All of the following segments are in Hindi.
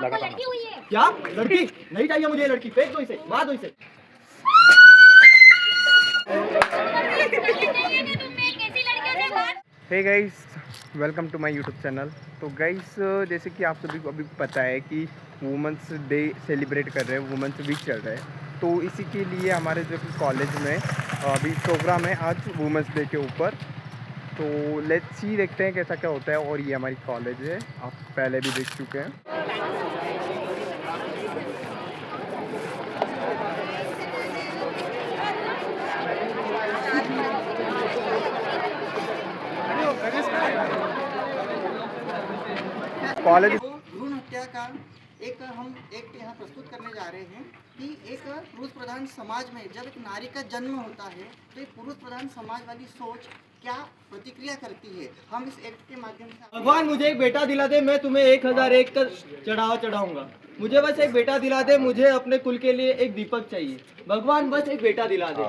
आपको लड़की हुई है। क्या लड़की नहीं चाहिए मुझे, लड़की फेंक दो इसे, मार दो इसे। Hey guys, welcome to my YouTube channel. तो गाइस, जैसे कि आप सभी को अभी पता है कि वुमेंस डे सेलिब्रेट कर रहे हैं, वुमेंस वीक चल रहा है। तो इसी के लिए हमारे जो कि कॉलेज में अभी प्रोग्राम है आज वुमेंस डे के ऊपर। तो लेट्स सी, देखते हैं कैसा क्या होता है। और ये हमारी कॉलेज है, आप पहले भी देख चुके हैं। कॉलेज भ्रूण हत्या का हम यहाँ प्रस्तुत करने जा रहे हैं कि एक पुरुष प्रधान समाज में जब एक नारी का जन्म होता है तो एक पुरुष प्रधान समाज वाली सोच क्या प्रतिक्रिया करती है, हम इस एक्ट के माध्यम से। भगवान मुझे एक बेटा दिला दे, मैं तुम्हें 1001 का चढ़ावा चढ़ाऊंगा। मुझे बस एक बेटा दिला दे, मुझे अपने कुल के लिए एक दीपक चाहिए। भगवान बस एक बेटा दिला दे।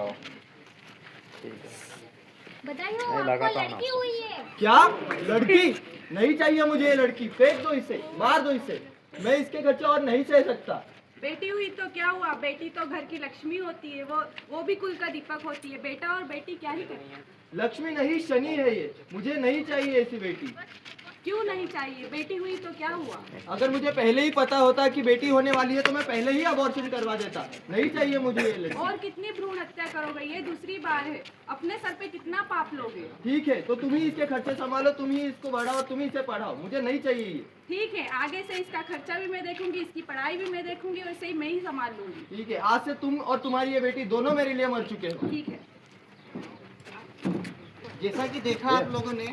बताइए आपको लड़की हुई है। क्या लड़की नहीं चाहिए मुझे, ये लड़की फेंक दो इसे, मार दो इसे। मैं इसके खर्चे और नहीं सह सकता। बेटी हुई तो क्या हुआ, बेटी तो घर की लक्ष्मी होती है, वो भी कुल का दीपक होती है। बेटा और बेटी क्या ही करें। लक्ष्मी नहीं शनि है ये, मुझे नहीं चाहिए ऐसी बेटी। क्यों नहीं चाहिए, बेटी हुई तो क्या हुआ। अगर मुझे पहले ही पता होता कि बेटी होने वाली है तो मैं पहले ही अबॉर्शन करवा देता। नहीं चाहिए मुझे ये लड़की। और कितनी भ्रूण हत्या करोगे, ये दूसरी बार है। अपने सर पे कितना पाप लोगे। ठीक है, तो तुम ही इसके खर्चे संभालो, तुम ही इसको बढ़ाओ, तुम ही इसे पढ़ाओ। मुझे नहीं चाहिए ये। ठीक है, आगे से इसका खर्चा भी मैं देखूंगी, इसकी पढ़ाई भी मैं देखूंगी, और इसे ही मैं ही संभाल लूंगी। ठीक है, आज से तुम और तुम्हारी ये बेटी दोनों मेरे लिए मर चुके हो। ठीक है। जैसा कि देखा आप लोगों ने,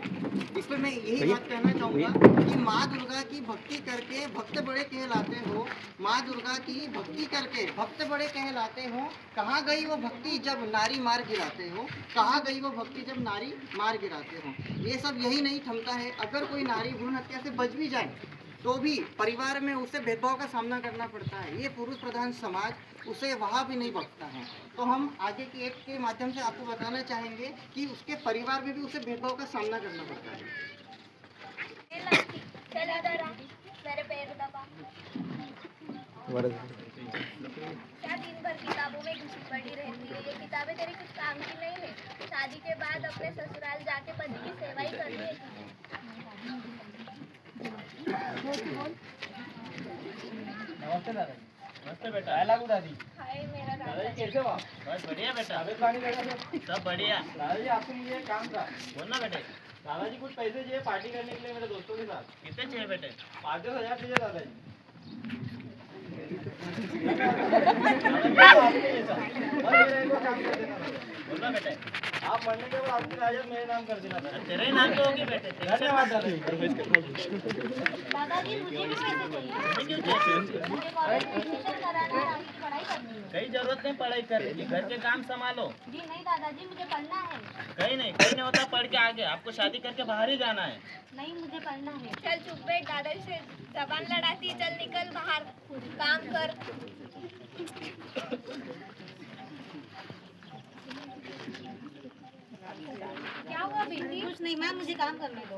इस पर मैं यही बात कहना चाहूँगा कि माँ दुर्गा की भक्ति करके भक्त बड़े कहलाते हो। माँ दुर्गा की भक्ति करके भक्त बड़े कहलाते हो। कहाँ गई वो भक्ति जब नारी मार गिराते हो, कहाँ गई वो भक्ति जब नारी मार गिराते हो। ये सब यही नहीं थमता है। अगर कोई नारी भ्रूण हत्या से बच भी जाए तो भी परिवार में उसे भेदभाव का सामना करना पड़ता है। ये पुरुष प्रधान समाज उसे वहाँ भी नहीं बख्शता है। तो हम आगे की एक्ट के माध्यम से आपको बताना चाहेंगे कि उसके परिवार में भी उसे भेदभाव का सामना करना पड़ता है। मेरे पैर दबा। क्या दिन भर किताबों में घुसी पड़ी रहती है। ये किताबें तेरी कुछ काम की नहीं है। शादी के बाद अपने ससुराल जाके पति की सेवा ही करनी है। नमस्ते दादा। नमस्ते बेटा। क्या लागू दादी? हाय मेरा दादाजी कैसे हो? बस बढ़िया बेटा। सब बढ़िया। दादाजी आपसे मुझे एक काम था। बोलना बेटे। दादाजी कुछ पैसे चाहिए पार्टी करने के लिए मेरे दोस्तों के साथ। कितने चाहिए बेटे? 5-10 हज़ार चाहिए दादाजी। बोलना बेटे, आप मरने के बाद आपकी राजत मेरे नाम कर देना। तेरे ही नाम पे होगी बेटे। धन्यवाद दादाजी। दादाजी मुझे भी पैसे चाहिए। मुझे कॉलेज में एडमिशन कराना है, आगे की पढ़ाई करनी है। कहीं जरूरत नहीं पढ़ाई करने की, घर के काम संभालो। जी नहीं दादाजी, मुझे पढ़ना है। कहीं नहीं होता, पढ़ के आगे आपको शादी करके बाहर ही जाना है। नहीं मुझे पढ़ना है। चल चुप बैठ, दादाजी से जबान लड़ाती। चल निकल बाहर, काम कर। क्या हुआ बेटी? कुछ नहीं मैम, मुझे काम करने दो।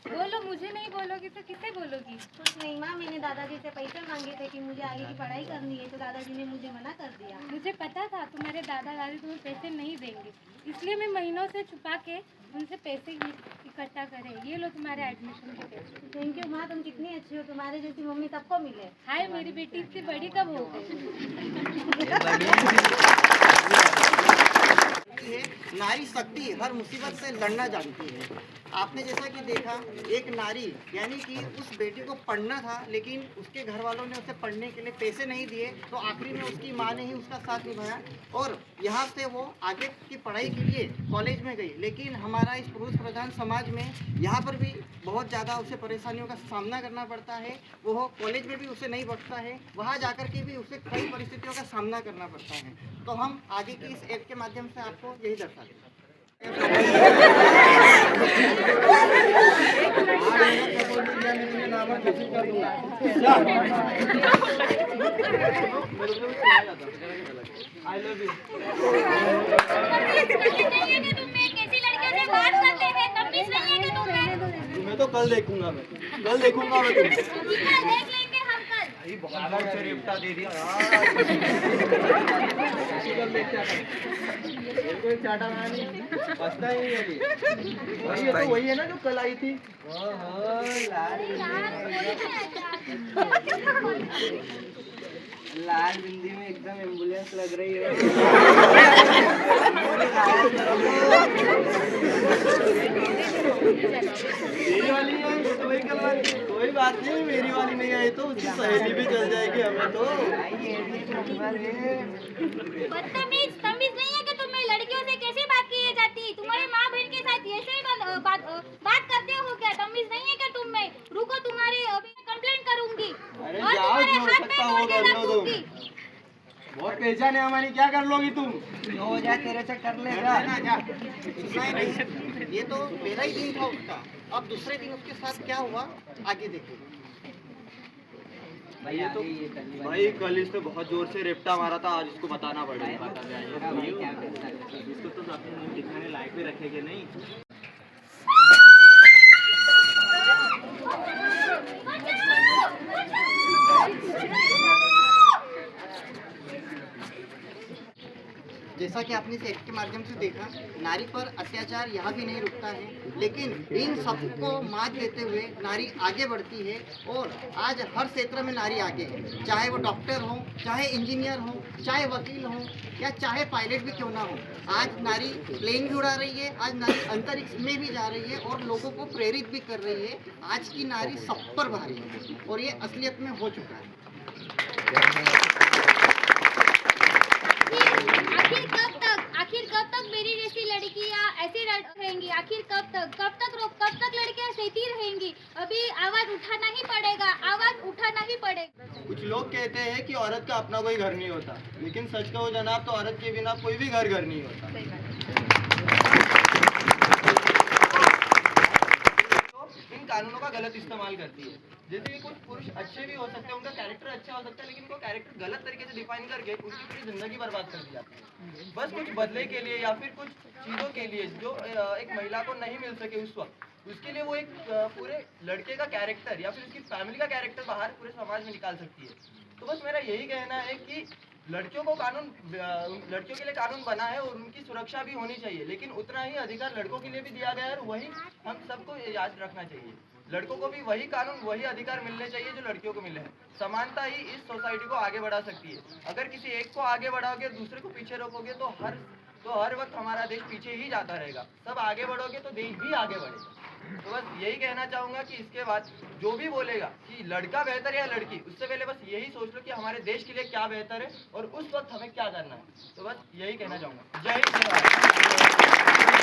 बोलो, मुझे नहीं बोलोगी तो किसे बोलोगी। कुछ नहीं मैम, मैंने दादाजी से पैसे मांगे थे कि मुझे आगे की पढ़ाई करनी है, तो दादाजी ने मुझे मना कर दिया। मुझे पता था तुम्हारे दादा दादी तुम्हें पैसे नहीं देंगे, इसलिए मैं महीनों से छुपा के उनसे पैसे इकट्ठा करे। ये लो तुम्हारे एडमिशन के पैसे। थैंक यू माँ, तुम कितनी अच्छी हो। तुम्हारे जैसी मम्मी सबको मिले। हाय, मेरी बेटी इतनी बड़ी कब हो गई। नारी शक्ति हर मुसीबत से लड़ना जानती है। आपने जैसा कि देखा, एक नारी यानी कि उस बेटी को पढ़ना था, लेकिन उसके घर वालों ने उसे पढ़ने के लिए पैसे नहीं दिए, तो आखिरी में उसकी माँ ने ही उसका साथ निभाया और यहाँ से वो आगे की पढ़ाई के लिए कॉलेज में गई। लेकिन हमारा इस पुरुष प्रधान समाज में यहाँ पर भी बहुत ज़्यादा उसे परेशानियों का सामना करना पड़ता है। वो कॉलेज में भी उसे नहीं बख्शता है, वहाँ जाकर के भी उसे कई परिस्थितियों का सामना करना पड़ता है। तो हम आगे की इस एक्ट के माध्यम से आपको यही दर्शा दें। I love you. मैं तो कल देखूंगा, मैं कल देखूंगा मैं तुम्हें। देख लेंगे हम कल। बहुत से रेपटा दे दिया कोई चाटा नहीं बसता ही नहीं वही है ना जो कल आई थी लाल बिंदी में एकदम एम्बुलेंस लग रही है। मेरी वाली है व्हीकल वाली कोई बात नहीं मेरी वाली नहीं आई तो उसकी सहेली भी चल जाएगी हमें तो बदतमीज तमीज नहीं है कि तुम्हें लड़कियों से कैसे बात की जाती है? तुम्हारे माँ बहन के साथ ऐसे ही बात करते हो क्या? तमीज नहीं है क्या तुम में? रुको तुम्हारे अभी कंप्लेंट करूंगी अरे और जाओ तुम्हारे जो हाथ सकता में वो तोड़ के कर लो तुम रखूंगी। बहुत पहचान है हमारी क्या कर लोगी तुम जो हो जाए तेरे से कर लेगा। इतना ही नहीं, ये तो पहला ही दिन था उसका। अब दूसरे दिन उसके साथ क्या हुआ आगे देखिए। भाई कल इसने बहुत जोर से रेपटा मारा था आज इसको बताना पड़ेगा इसको तो अपने मुंह दिखाने लायक भी रखेंगे नहीं जैसा कि आपने इस एक्ट के माध्यम से देखा, नारी पर अत्याचार यहाँ भी नहीं रुकता है, लेकिन इन सबको मात देते हुए नारी आगे बढ़ती है और आज हर क्षेत्र में नारी आगे है। चाहे वो डॉक्टर हो, चाहे इंजीनियर हो, चाहे वकील हो या चाहे पायलट भी क्यों ना हो। आज नारी प्लेन भी उड़ा रही है, आज नारी अंतरिक्ष में भी जा रही है और लोगों को प्रेरित भी कर रही है। आज की नारी सब पर भारी है और ये असलियत में हो चुका है। आखिर कब तक मेरी जैसी लड़कियां ऐसी रहेंगी? आखिर कब तक लड़कियां सहती रहेंगी? अभी आवाज उठाना ही पड़ेगा, आवाज उठाना ही पड़ेगा। कुछ लोग कहते हैं कि औरत का अपना कोई घर नहीं होता लेकिन सच कहो जनाब तो औरत के बिना कोई भी घर नहीं होता तो इन कानूनों का गलत इस्तेमाल करती है। जैसे कि कुछ पुरुष अच्छे भी हो सकते हैं उनका कैरेक्टर अच्छा हो सकता है लेकिन उनको कैरेक्टर गलत तरीके से डिफाइन करके उनकी पूरी जिंदगी बर्बाद कर दी जाती है बस कुछ बदले के लिए या फिर कुछ चीज़ों के लिए जो एक महिला को नहीं मिल सके उस वक्त उसके लिए वो एक पूरे लड़के का कैरेक्टर या फिर उसकी फैमिली का कैरेक्टर बाहर पूरे समाज में निकाल सकती है। तो बस मेरा यही कहना है कि लड़कियों के लिए कानून बना है और उनकी सुरक्षा भी होनी चाहिए लेकिन उतना ही अधिकार लड़कों के लिए भी दिया गया है और वही हम सबको याद रखना चाहिए। लड़कों को भी वही कानून वही अधिकार मिलने चाहिए जो लड़कियों को मिले हैं। समानता ही इस सोसाइटी को आगे बढ़ा सकती है। अगर किसी एक को आगे बढ़ाओगे और दूसरे को पीछे रोकोगे तो हर वक्त हमारा देश पीछे ही जाता रहेगा। सब आगे बढ़ोगे तो देश भी आगे बढ़ेगा। तो बस यही कहना चाहूँगा कि इसके बाद जो भी बोलेगा कि लड़का बेहतर है या लड़की, उससे पहले बस यही सोच लो कि हमारे देश के लिए क्या बेहतर है और उस वक्त हमें क्या करना है। तो बस यही कहना चाहूँगा। जय हिंद।